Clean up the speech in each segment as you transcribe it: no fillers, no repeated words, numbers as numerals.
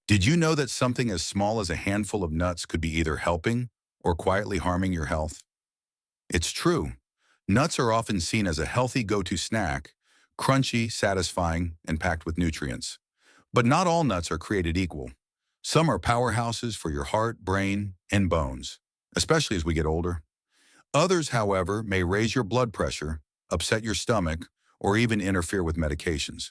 Did you know that something as small as a handful of nuts could be either helping or quietly harming your health? It's true. Nuts are often seen as a healthy go-to snack, crunchy, satisfying, and packed with nutrients. But not all nuts are created equal. Some are powerhouses for your heart, brain, and bones, especially as we get older. Others, however, may raise your blood pressure, upset your stomach, or even interfere with medications.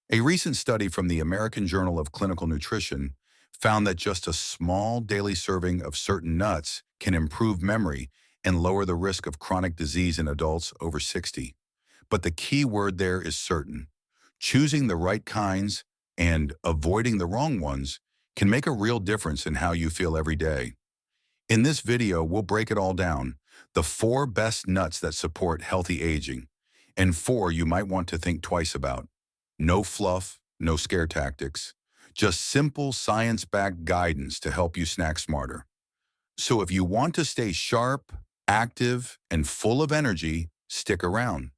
A recent study from the American Journal of Clinical Nutrition found that just a small daily serving of certain nuts can improve memory and lower the risk of chronic disease in adults over 60. But the key word there is certain. Choosing the right kinds and avoiding the wrong ones can make a real difference in how you feel every day. In this video, we'll break it all down. The 4 best nuts that support healthy aging, and 4 you might want to think twice about. No fluff, no scare tactics, just simple science-backed guidance to help you snack smarter. So if you want to stay sharp, active, and full of energy, stick around.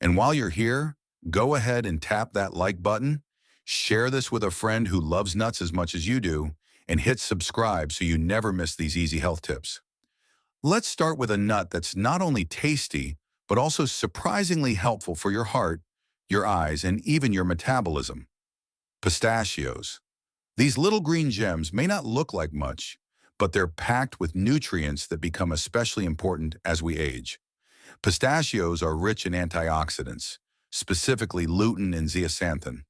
And while you're here, go ahead and tap that like button, share this with a friend who loves nuts as much as you do, and hit subscribe so you never miss these easy health tips. Let's start with a nut that's not only tasty, but also surprisingly helpful for your heart, your eyes, and even your metabolism. Pistachios. These little green gems may not look like much, but they're packed with nutrients that become especially important as we age. Pistachios are rich in antioxidants, specifically lutein and zeaxanthin.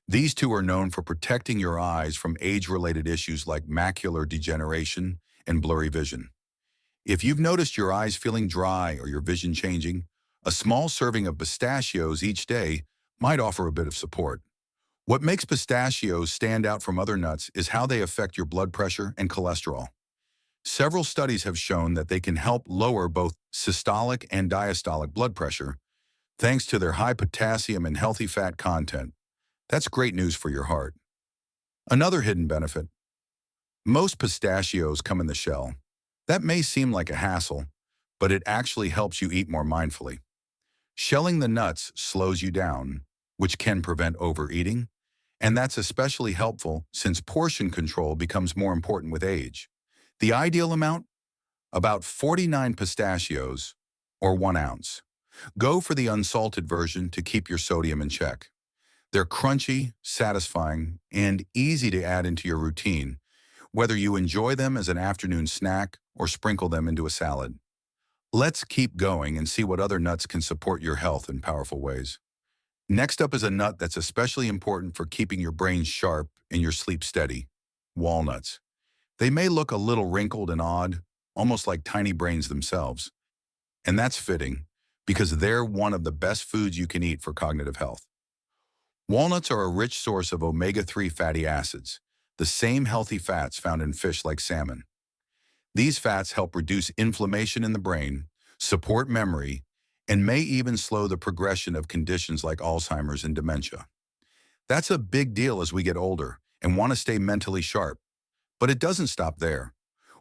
These two are known for protecting your eyes from age-related issues like macular degeneration and blurry vision. If you've noticed your eyes feeling dry or your vision changing, a small serving of pistachios each day might offer a bit of support. What makes pistachios stand out from other nuts is how they affect your blood pressure and cholesterol. Several studies have shown that they can help lower both systolic and diastolic blood pressure thanks to their high potassium and healthy fat content. That's great news for your heart. Another hidden benefit. Most pistachios come in the shell. That may seem like a hassle, but it actually helps you eat more mindfully. Shelling the nuts slows you down, which can prevent overeating, and that's especially helpful since portion control becomes more important with age. The ideal amount? About 49 pistachios, or 1 ounce. Go for the unsalted version to keep your sodium in check. They're crunchy, satisfying, and easy to add into your routine, whether you enjoy them as an afternoon snack or sprinkle them into a salad. Let's keep going and see what other nuts can support your health in powerful ways. Next up is a nut that's especially important for keeping your brain sharp and your sleep steady: walnuts. They may look a little wrinkled and odd, almost like tiny brains themselves. And that's fitting, because they're one of the best foods you can eat for cognitive health. Walnuts are a rich source of omega-3 fatty acids, the same healthy fats found in fish like salmon. These fats help reduce inflammation in the brain, support memory, and may even slow the progression of conditions like Alzheimer's and dementia. That's a big deal as we get older and want to stay mentally sharp. But it doesn't stop there.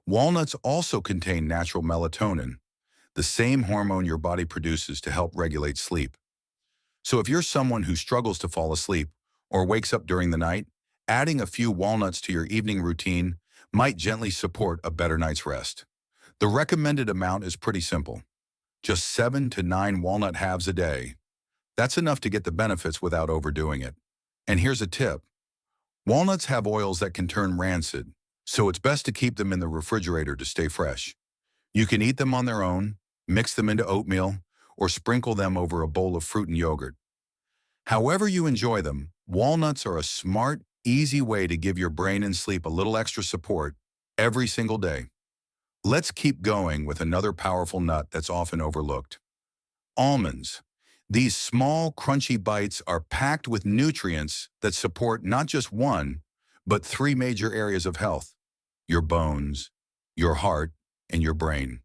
Walnuts also contain natural melatonin, the same hormone your body produces to help regulate sleep. So if you're someone who struggles to fall asleep or wakes up during the night, adding a few walnuts to your evening routine might gently support a better night's rest. The recommended amount is pretty simple. Just 7 to 9 walnut halves a day. That's enough to get the benefits without overdoing it. And here's a tip. Walnuts have oils that can turn rancid, so it's best to keep them in the refrigerator to stay fresh. You can eat them on their own, mix them into oatmeal, or sprinkle them over a bowl of fruit and yogurt. However you enjoy them, walnuts are a smart, easy way to give your brain and sleep a little extra support every single day. Let's keep going with another powerful nut that's often overlooked: almonds. These small, crunchy bites are packed with nutrients that support not just one, but 3 major areas of health: your bones, your heart, and your brain.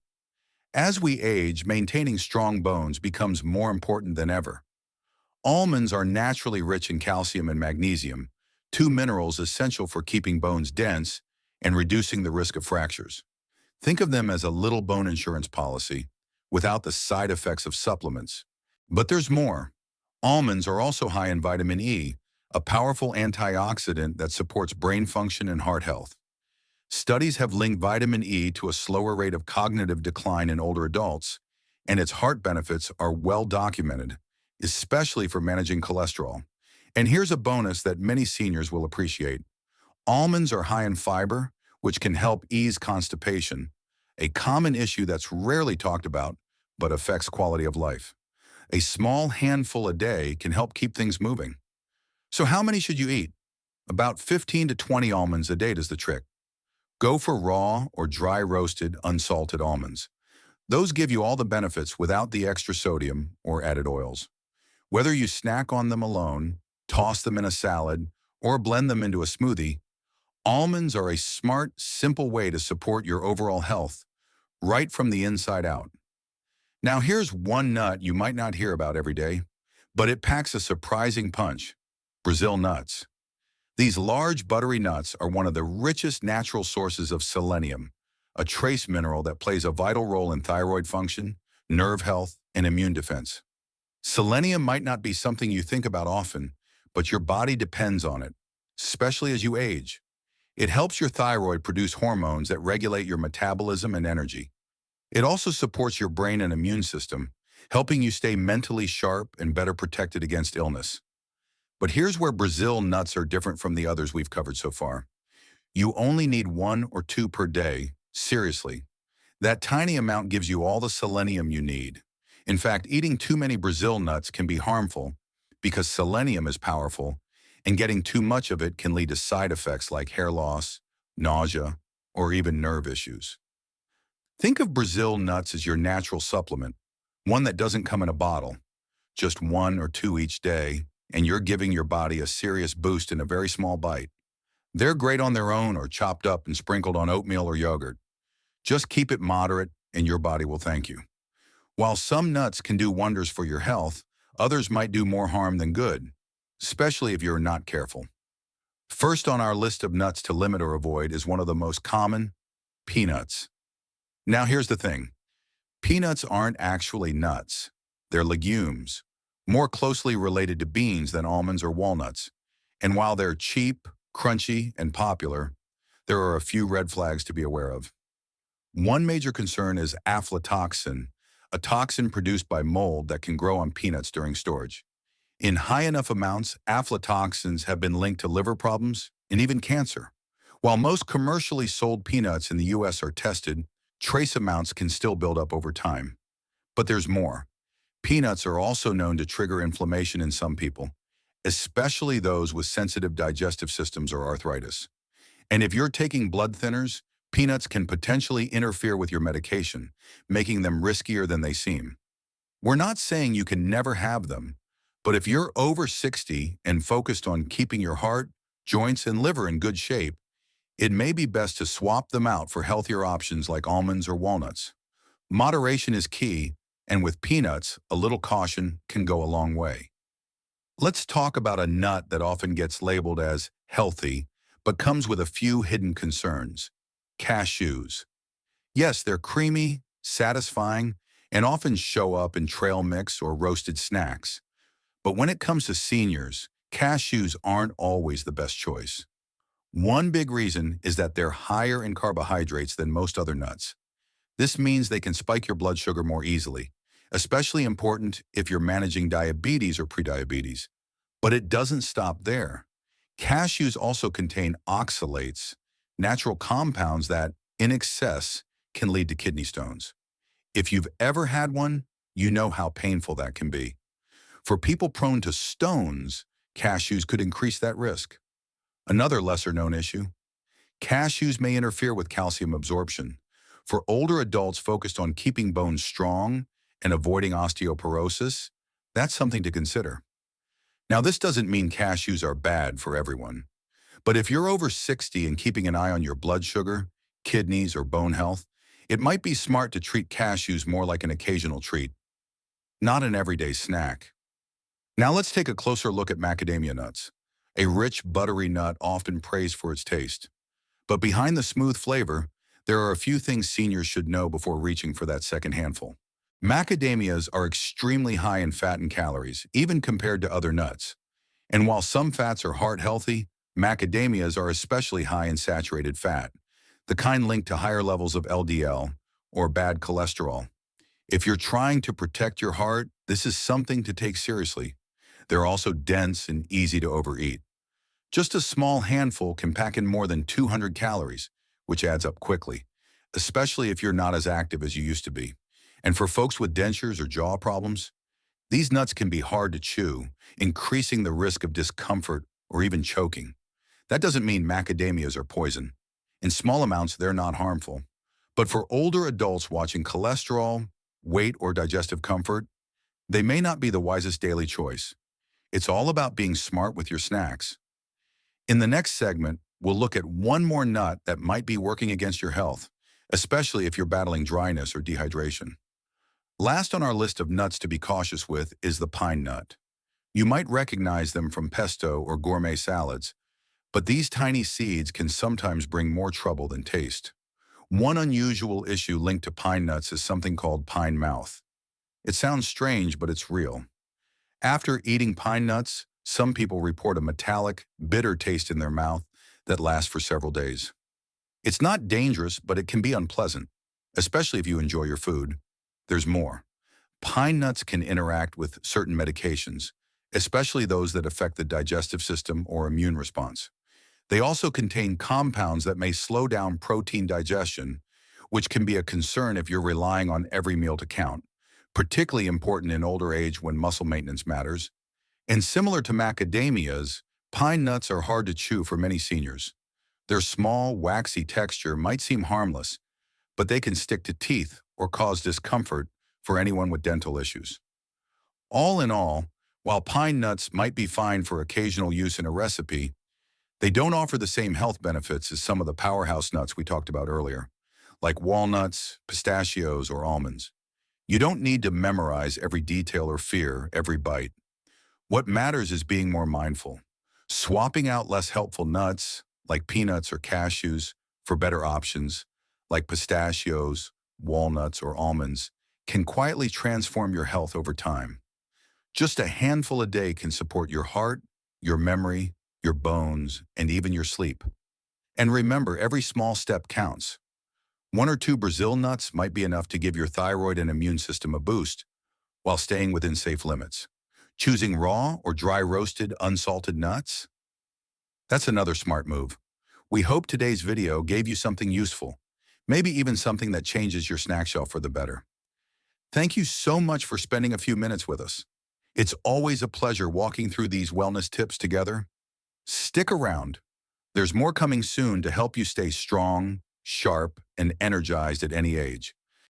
As we age, maintaining strong bones becomes more important than ever. Almonds are naturally rich in calcium and magnesium, 2 minerals essential for keeping bones dense and reducing the risk of fractures. Think of them as a little bone insurance policy, without the side effects of supplements. But there's more. Almonds are also high in vitamin E, a powerful antioxidant that supports brain function and heart health. Studies have linked vitamin E to a slower rate of cognitive decline in older adults, and its heart benefits are well documented, especially for managing cholesterol. And here's a bonus that many seniors will appreciate. Almonds are high in fiber, which can help ease constipation, a common issue that's rarely talked about but affects quality of life. A small handful a day can help keep things moving. So how many should you eat? About 15 to 20 almonds a day is the trick. Go for raw or dry roasted, unsalted almonds. Those give you all the benefits without the extra sodium or added oils. Whether you snack on them alone, toss them in a salad, or blend them into a smoothie, almonds are a smart, simple way to support your overall health, right from the inside out. Now here's one nut you might not hear about every day, but it packs a surprising punch: Brazil nuts. These large, buttery nuts are one of the richest natural sources of selenium, a trace mineral that plays a vital role in thyroid function, nerve health, and immune defense. Selenium might not be something you think about often, but your body depends on it, especially as you age. It helps your thyroid produce hormones that regulate your metabolism and energy. It also supports your brain and immune system, helping you stay mentally sharp and better protected against illness. But here's where Brazil nuts are different from the others we've covered so far. You only need 1 or 2 per day. Seriously. That tiny amount gives you all the selenium you need. In fact, eating too many Brazil nuts can be harmful because selenium is powerful, and getting too much of it can lead to side effects like hair loss, nausea, or even nerve issues. Think of Brazil nuts as your natural supplement, one that doesn't come in a bottle. Just 1 or 2 each day, and you're giving your body a serious boost in a very small bite. They're great on their own or chopped up and sprinkled on oatmeal or yogurt. Just keep it moderate and your body will thank you. While some nuts can do wonders for your health, others might do more harm than good, especially if you're not careful. First on our list of nuts to limit or avoid is one of the most common: peanuts. Now here's the thing. Peanuts aren't actually nuts. They're legumes, more closely related to beans than almonds or walnuts. And while they're cheap, crunchy, and popular, there are a few red flags to be aware of. One major concern is aflatoxin, a toxin produced by mold that can grow on peanuts during storage. In high enough amounts, aflatoxins have been linked to liver problems and even cancer. While most commercially sold peanuts in the US are tested, trace amounts can still build up over time. But there's more. Peanuts are also known to trigger inflammation in some people, especially those with sensitive digestive systems or arthritis. And if you're taking blood thinners, peanuts can potentially interfere with your medication, making them riskier than they seem. We're not saying you can never have them, but if you're over 60 and focused on keeping your heart, joints, and liver in good shape, it may be best to swap them out for healthier options like almonds or walnuts. Moderation is key, and with peanuts, a little caution can go a long way. Let's talk about a nut that often gets labeled as healthy, but comes with a few hidden concerns: cashews. Yes, they're creamy, satisfying, and often show up in trail mix or roasted snacks. But when it comes to seniors, cashews aren't always the best choice. One big reason is that they're higher in carbohydrates than most other nuts. This means they can spike your blood sugar more easily, especially important if you're managing diabetes or prediabetes. But it doesn't stop there. Cashews also contain oxalates, natural compounds that, in excess, can lead to kidney stones. If you've ever had one, you know how painful that can be. For people prone to stones, cashews could increase that risk. Another lesser-known issue: cashews may interfere with calcium absorption. For older adults focused on keeping bones strong and avoiding osteoporosis, that's something to consider. Now, this doesn't mean cashews are bad for everyone. But if you're over 60 and keeping an eye on your blood sugar, kidneys, or bone health, it might be smart to treat cashews more like an occasional treat, not an everyday snack. Now let's take a closer look at macadamia nuts, a rich, buttery nut often praised for its taste. But behind the smooth flavor, there are a few things seniors should know before reaching for that second handful. Macadamias are extremely high in fat and calories, even compared to other nuts. And while some fats are heart-healthy, macadamias are especially high in saturated fat, the kind linked to higher levels of LDL, or bad cholesterol. If you're trying to protect your heart, this is something to take seriously. They're also dense and easy to overeat. Just a small handful can pack in more than 200 calories, which adds up quickly, especially if you're not as active as you used to be. And for folks with dentures or jaw problems, these nuts can be hard to chew, increasing the risk of discomfort or even choking. That doesn't mean macadamias are poison. In small amounts, they're not harmful. But for older adults watching cholesterol, weight, or digestive comfort, they may not be the wisest daily choice. It's all about being smart with your snacks. In the next segment, we'll look at one more nut that might be working against your health, especially if you're battling dryness or dehydration. Last on our list of nuts to be cautious with is the pine nut. You might recognize them from pesto or gourmet salads, but these tiny seeds can sometimes bring more trouble than taste. One unusual issue linked to pine nuts is something called pine mouth. It sounds strange, but it's real. After eating pine nuts, some people report a metallic, bitter taste in their mouth that lasts for several days. It's not dangerous, but it can be unpleasant, especially if you enjoy your food. There's more. Pine nuts can interact with certain medications, especially those that affect the digestive system or immune response. They also contain compounds that may slow down protein digestion, which can be a concern if you're relying on every meal to count, particularly important in older age when muscle maintenance matters. And similar to macadamias, pine nuts are hard to chew for many seniors. Their small, waxy texture might seem harmless, but they can stick to teeth or cause discomfort for anyone with dental issues. All in all, while pine nuts might be fine for occasional use in a recipe, they don't offer the same health benefits as some of the powerhouse nuts we talked about earlier, like walnuts, pistachios, or almonds. You don't need to memorize every detail or fear every bite. What matters is being more mindful, swapping out less helpful nuts, like peanuts or cashews, for better options, like pistachios, walnuts, or almonds, can quietly transform your health over time. Just a handful a day can support your heart, your memory, your bones, and even your sleep. And remember, every small step counts. One or two Brazil nuts might be enough to give your thyroid and immune system a boost while staying within safe limits. Choosing raw or dry roasted, unsalted nuts? That's another smart move. We hope today's video gave you something useful, maybe even something that changes your snack shelf for the better. Thank you so much for spending a few minutes with us. It's always a pleasure walking through these wellness tips together. Stick around. There's more coming soon to help you stay strong, sharp, and energized at any age.